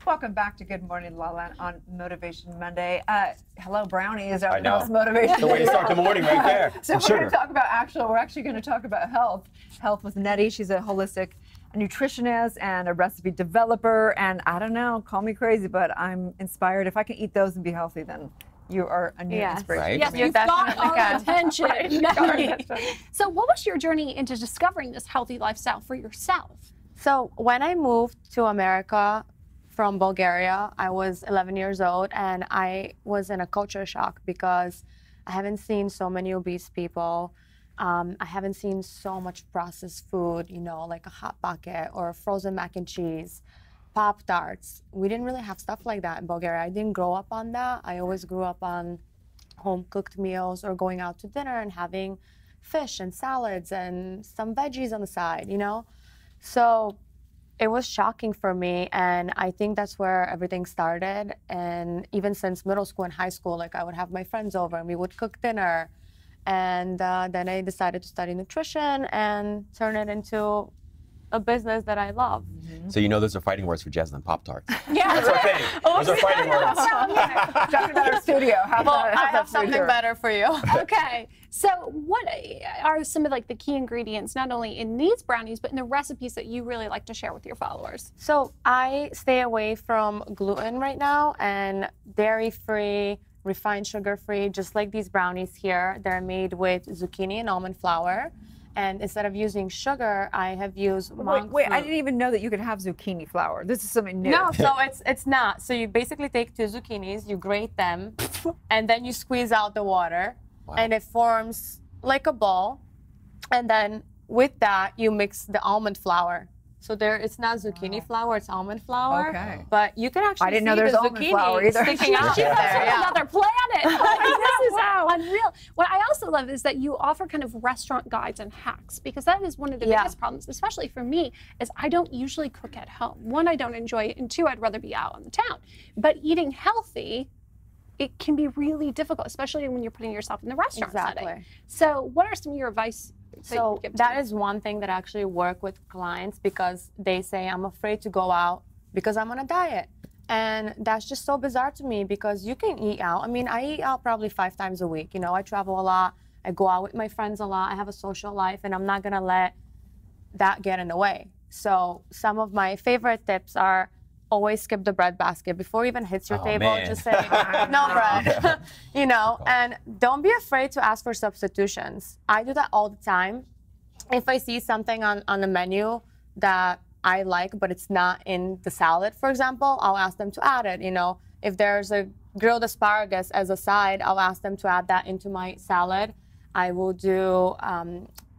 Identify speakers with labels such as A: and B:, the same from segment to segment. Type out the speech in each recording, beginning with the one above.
A: Welcome back to Good Morning LaLa on Motivation Monday. Hello, brownies.
B: I know.
A: Motivation.
B: The way to start the morning right there.
A: So we're going to talk about we're actually going to talk about health. Health with Neda. She's a holistic nutritionist and a recipe developer. And I don't know, call me crazy, but I'm inspired. If I can eat those and be healthy, then you are a new inspiration.
B: Right?
C: Yes, you've got our attention. So what was your journey into discovering this healthy lifestyle for yourself?
D: So when I moved to America from Bulgaria, I was 11 years old, and I was in a culture shock because I haven't seen so many obese people. I haven't seen so much processed food, you know, like a Hot Pocket or frozen mac and cheese, Pop-Tarts. We didn't really have stuff like that in Bulgaria. I didn't grow up on that. I always grew up on home-cooked meals or going out to dinner and having fish and salads and some veggies on the side, you know? So it was shocking for me, and I think that's where everything started. And even since middle school and high school, like I would have my friends over and we would cook dinner. And then I decided to study nutrition and turn it into a business that I love.
B: So you know those are fighting words for Jasmine, Pop-Tarts.
C: Yeah.
B: That's our thing. Those are fighting words.
A: Talking about our studio.
D: I have something better for you.
C: Okay. So what are some of like the key ingredients, not only in these brownies, but in the recipes that you really like to share with your followers?
D: So I stay away from gluten right now and dairy-free, refined sugar-free, just like these brownies here. They're made with zucchini and almond flour. And instead of using sugar, I have used monk
A: Wait,
D: fruit.
A: I didn't even know that you could have zucchini flour. This is something new.
D: No, so it's not. So you basically take 2 zucchinis, you grate them, and then you squeeze out the water, and it forms like a ball. And then with that, you mix the almond flour. So it's not zucchini flour, it's almond flour.
A: Okay.
D: But you can actually
A: I didn't
D: see
A: know there's
D: the
A: almond
D: zucchini
A: flour either.
D: sticking out
C: She
D: there.
C: lives on
D: Yeah.
C: another planet. This is unreal. What I also love is that you offer kind of restaurant guides and hacks, because that is one of the biggest problems, especially for me, is I don't usually cook at home. One, I don't enjoy it, and two, I'd rather be out on the town. But eating healthy, it can be really difficult, especially when you're putting yourself in the restaurant setting. So what are some of your advice?
D: So that is one thing that I actually work with clients, because they say, I'm afraid to go out because I'm on a diet. And that's just so bizarre to me, because you can eat out. I mean, I eat out probably 5 times a week. You know, I travel a lot. I go out with my friends a lot. I have a social life, and I'm not going to let that get in the way. So some of my favorite tips are always skip the bread basket. Before it even hits your table,
B: man.
D: just say, no bread, you know, and don't be afraid to ask for substitutions. I do that all the time. If I see something on the menu that I like, but it's not in the salad, for example, I'll ask them to add it. You know, if there's a grilled asparagus as a side, I'll ask them to add that into my salad. I will do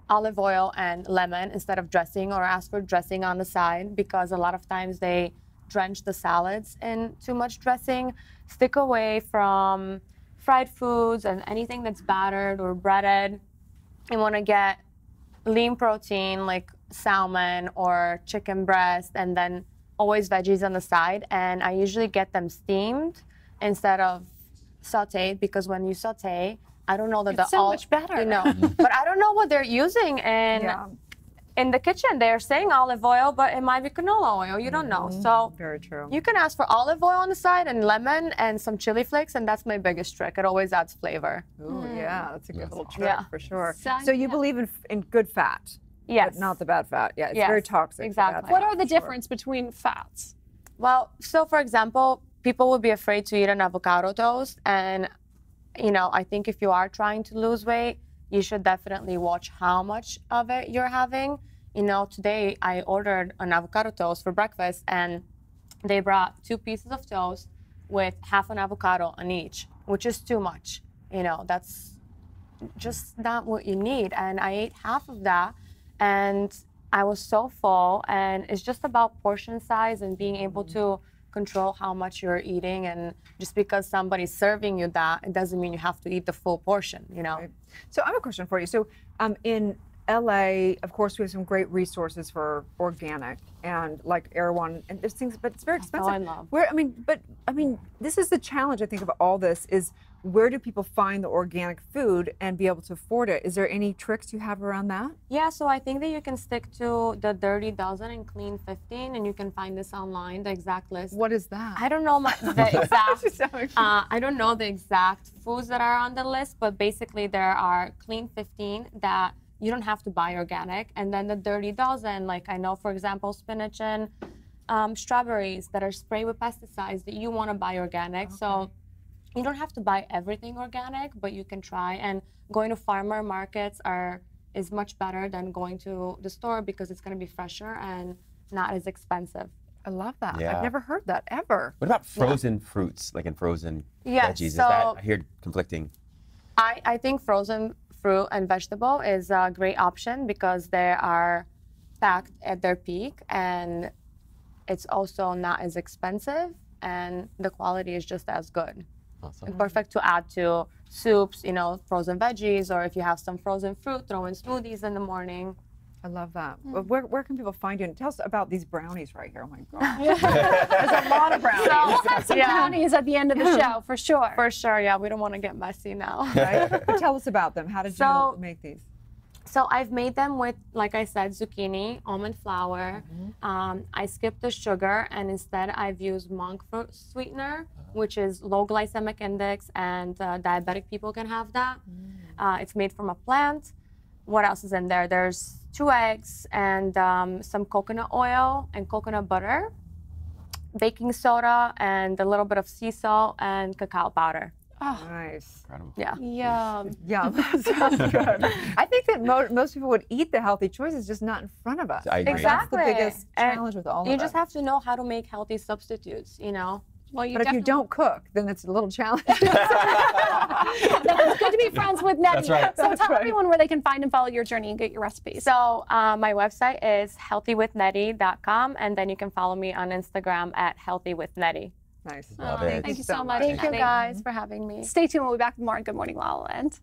D: olive oil and lemon instead of dressing, or ask for dressing on the side, because a lot of times they drench the salads in too much dressing. Stick away from fried foods and anything that's battered or breaded. You want to get lean protein like salmon or chicken breast, and then always veggies on the side. And I usually get them steamed instead of sauteed, because when you saute, I don't know that
C: It's so much better.
D: You know, but I don't know what they're using in the kitchen. They're saying olive oil, but it might be canola oil. You don't know. So
A: Very true.
D: you can ask for olive oil on the side and lemon and some chili flakes, and that's my biggest trick. It always adds flavor.
A: Ooh, yeah, that's a good little trick for sure.
C: Sign
A: So you
C: me
A: believe in good fat?
D: Yes.
A: But not the bad fat. Yeah, it's
D: Yes,
A: very toxic.
D: exactly.
A: The bad
C: What
A: fat,
C: are the
A: for sure.
C: difference between fats?
D: Well, so for example, people would be afraid to eat an avocado toast. And, you know, I think if you are trying to lose weight, you should definitely watch how much of it you're having. You know, today I ordered an avocado toast for breakfast, and they brought 2 pieces of toast with half an avocado on each, which is too much. You know, that's just not what you need. And I ate half of that, and I was so full. And it's just about portion size and being able to control how much you're eating. And just because somebody's serving you that, it doesn't mean you have to eat the full portion, you know?
A: Right. So I have a question for you. So in LA, of course, we have some great resources for organic and like Erewhon and there's things, but it's very expensive.
D: I love.
A: I mean, this is the challenge I think of all this is where do people find the organic food and be able to afford it? Is there any tricks you have around that?
D: Yeah, so I think that you can stick to the Dirty Dozen and Clean 15, and you can find this online, the exact list.
A: What is that?
D: I don't know the exact. I don't know the exact foods that are on the list, but basically there are Clean 15 that you don't have to buy organic, and then the Dirty Dozen, like I know, for example, spinach and strawberries that are sprayed with pesticides that you want to buy organic. Okay. So you don't have to buy everything organic, but you can try. And going to farmer markets is much better than going to the store because it's going to be fresher and not as expensive.
A: I love that.
B: Yeah.
A: I've never heard that ever.
B: What about frozen fruits, like in frozen veggies? Is
D: So
B: that, I hear conflicting.
D: I think frozen fruit and vegetable is a great option because they are packed at their peak and it's also not as expensive and the quality is just as good.
B: Awesome.
D: And perfect to add to soups, frozen veggies, or if you have some frozen fruit, throw in smoothies in the morning.
A: I love that. Where can people find you? And tell us about these brownies right here. Oh my God. There's a lot of brownies.
C: So we'll have some brownies at the end of the show, for sure.
D: For sure, yeah. We don't want to get messy now.
A: Right? But tell us about them. How did you make these?
D: So I've made them with, like I said, zucchini, almond flour. I skipped the sugar, and instead I've used monk fruit sweetener, which is low glycemic index, and diabetic people can have that. It's made from a plant. What else is in there? There's 2 eggs and some coconut oil and coconut butter, baking soda, and a little bit of sea salt and cacao powder.
A: Oh, nice.
B: Incredible.
D: Yeah.
C: Yum.
A: Yum. Sounds good. I think that most people would eat the healthy choices, just not in front of us.
B: I agree.
D: Exactly.
A: That's the biggest challenge with all of us.
D: You just have to know how to make healthy substitutes,
C: Well,
A: But if you don't cook, then it's a little challenge.
C: It's good to be friends with Neda.
B: That's right.
C: So tell everyone where they can find and follow your journey and get your recipes.
D: So my website is healthywithnedi.com, and then you can follow me on Instagram at healthywithnedi.
A: Nice.
B: Love it.
C: Thank you so much.
D: Thank you guys for having me.
C: Stay tuned. We'll be back with more on Good Morning La La Land.